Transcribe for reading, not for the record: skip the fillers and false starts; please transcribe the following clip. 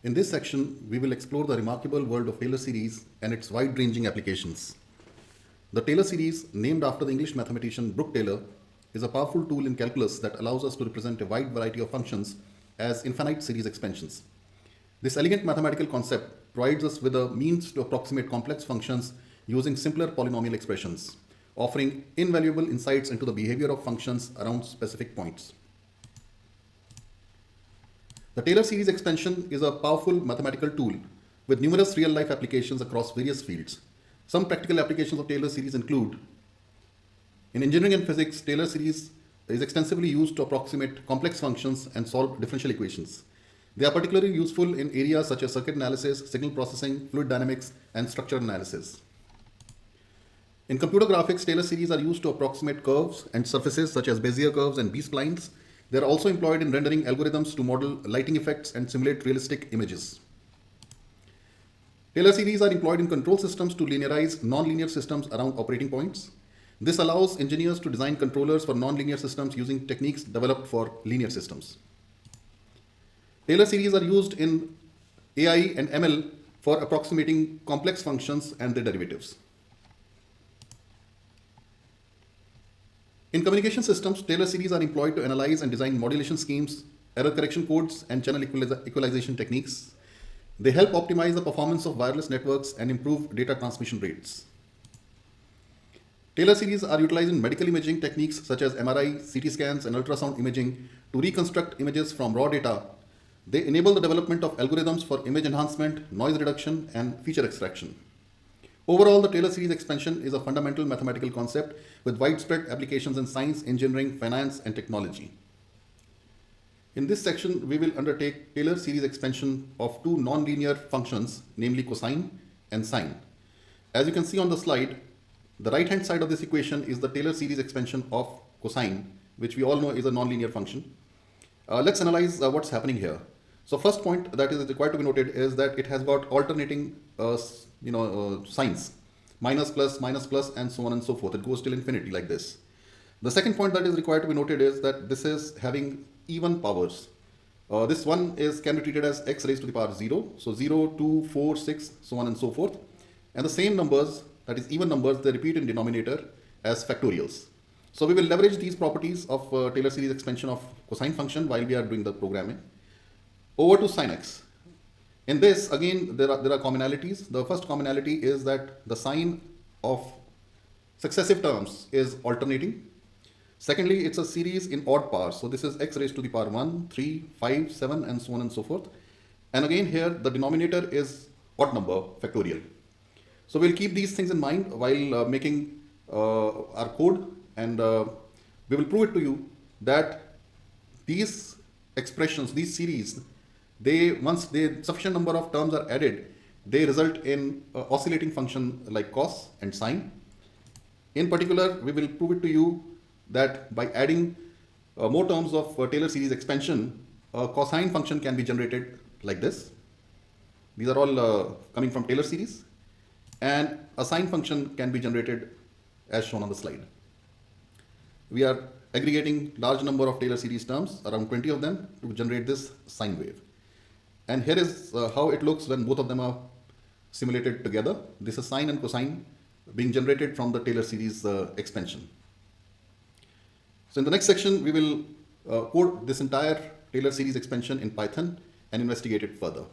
In this section, we will explore the remarkable world of Taylor series and its wide-ranging applications. The Taylor series, named after the English mathematician Brooke Taylor, is a powerful tool in calculus that allows us to represent a wide variety of functions as infinite series expansions. This elegant mathematical concept provides us with a means to approximate complex functions using simpler polynomial expressions, offering invaluable insights into the behavior of functions around specific points. The Taylor series expansion is a powerful mathematical tool with numerous real-life applications across various fields. Some practical applications of Taylor series include: in engineering and physics, Taylor series is extensively used to approximate complex functions and solve differential equations. They are particularly useful in areas such as circuit analysis, signal processing, fluid dynamics, and structural analysis. In computer graphics, Taylor series are used to approximate curves and surfaces such as Bezier curves and B-splines. They are also employed in rendering algorithms to model lighting effects and simulate realistic images. Taylor series are employed in control systems to linearize nonlinear systems around operating points. This allows engineers to design controllers for nonlinear systems using techniques developed for linear systems. Taylor series are used in AI and ML for approximating complex functions and their derivatives. In communication systems, Taylor series are employed to analyze and design modulation schemes, error correction codes, and channel equalization techniques. They help optimize the performance of wireless networks and improve data transmission rates. Taylor series are utilized in medical imaging techniques such as MRI, CT scans, and ultrasound imaging to reconstruct images from raw data. They enable the development of algorithms for image enhancement, noise reduction, and feature extraction. Overall, the Taylor series expansion is a fundamental mathematical concept with widespread applications in science, engineering, finance, and technology. In this section, we will undertake Taylor series expansion of two nonlinear functions, namely cosine and sine. As you can see on the slide, the right-hand side of this equation is the Taylor series expansion of cosine, which we all know is a nonlinear function. Let's analyze what's happening here. So first point that is required to be noted is that it has got alternating signs, minus plus, and so on and so forth. It goes till infinity like this. The second point that is required to be noted is that this is having even powers. This one can be treated as x raised to the power 0. So 0, 2, 4, 6, so on and so forth. And the same numbers, that is even numbers, they repeat in denominator as factorials. So we will leverage these properties of Taylor series expansion of cosine function while we are doing the programming. Over to sin x. In this, again, there are commonalities. The first commonality is that the sign of successive terms is alternating. Secondly, it's a series in odd powers. So this is x raised to the power 1, 3, 5, 7, and so on and so forth. And again here, the denominator is odd number, factorial. So we'll keep these things in mind while making our code, and we will prove it to you that these expressions, these series, once sufficient number of terms are added, they result in oscillating function like cos and sine. In particular, we will prove it to you that by adding more terms of Taylor series expansion, a cosine function can be generated like this. These are all coming from Taylor series, and a sine function can be generated as shown on the slide. We are aggregating large number of Taylor series terms, around 20 of them, to generate this sine wave. And here is how it looks when both of them are simulated together. This is sine and cosine being generated from the Taylor series expansion. So in the next section, we will code this entire Taylor series expansion in Python and investigate it further.